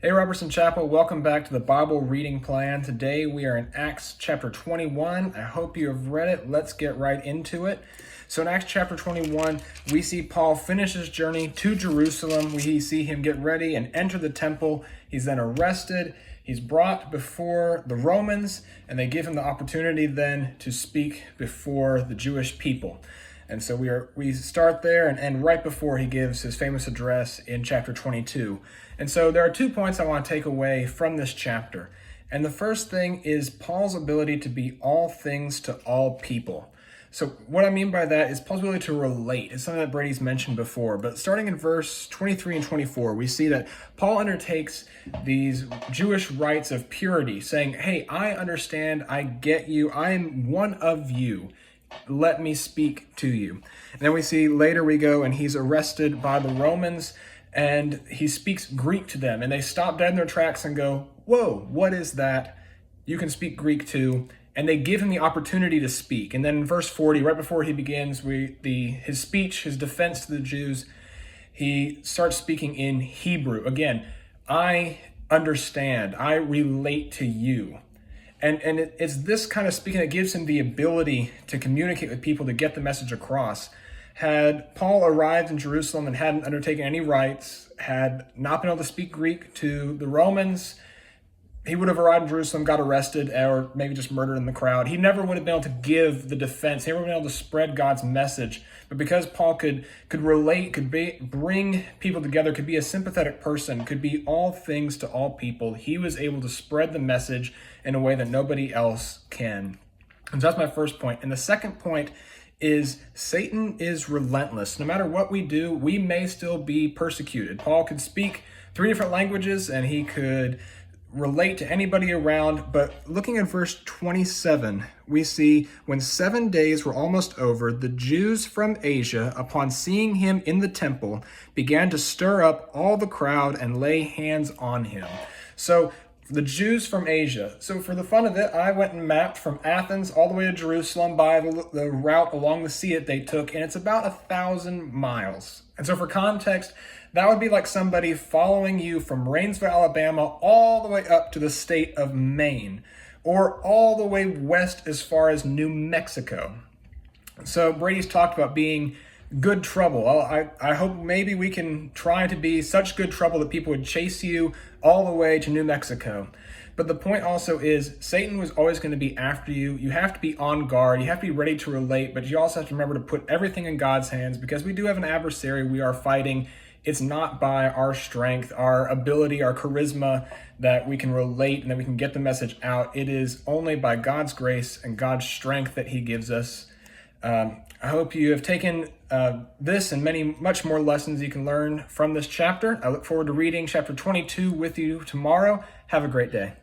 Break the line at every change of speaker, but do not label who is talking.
Hey, Robertson Chapel, welcome back to the Bible reading plan. Today we are in Acts chapter 21. I hope you have read it. Let's get right into it. So in Acts chapter 21, we see Paul finish his journey to Jerusalem. We see him get ready and enter the temple. He's then arrested. He's brought before the Romans, and they give him the opportunity then to speak before the Jewish people. And so we start there and end right before he gives his famous address in chapter 22. And so there are 2 points I want to take away from this chapter. And the first thing is Paul's ability to be all things to all people. So what I mean by that is Paul's ability to relate. It's something that Brady's mentioned before. But starting in verse 23 and 24, we see that Paul undertakes these Jewish rites of purity, saying, hey, I understand, I get you, I am one of you. Let me speak to you. And then we see later we go and he's arrested by the Romans and he speaks Greek to them, and they stop dead in their tracks and go, whoa, what is that? You can speak Greek too. And they give him the opportunity to speak. And then in verse 40, right before he begins his speech, his defense to the Jews, he starts speaking in Hebrew. Again, I understand, I relate to you. And it's this kind of speaking that gives him the ability to communicate with people, to get the message across. Had Paul arrived in Jerusalem and hadn't undertaken any rites, had not been able to speak Greek to the Romans, he would have arrived in Jerusalem, got arrested, or maybe just murdered in the crowd. He never would have been able to give the defense. He never would have been able to spread God's message. But because Paul could relate, bring people together, could be a sympathetic person, could be all things to all people, he was able to spread the message in a way that nobody else can. And so that's my first point. And the second point is Satan is relentless. No matter what we do, we may still be persecuted. Paul could speak 3 different languages and he could relate to anybody around, but looking at verse 27, we see when 7 days were almost over, the Jews from Asia, upon seeing him in the temple, began to stir up all the crowd and lay hands on him. So the Jews from Asia. So for the fun of it, I went and mapped from Athens all the way to Jerusalem by the route along the sea that they took, and it's about 1,000 miles. And so for context, that would be like somebody following you from Rainsville, Alabama, all the way up to the state of Maine, or all the way west as far as New Mexico. So Brady's talked about being good trouble. I hope maybe we can try to be such good trouble that people would chase you all the way to New Mexico. But the point also is Satan was always going to be after you. You have to be on guard. You have to be ready to relate, but you also have to remember to put everything in God's hands, because we do have an adversary we are fighting. It's not by our strength, our ability, our charisma that we can relate and that we can get the message out. It is only by God's grace and God's strength that he gives us. I hope you have taken this and much more lessons you can learn from this chapter. I look forward to reading chapter 22 with you tomorrow. Have a great day.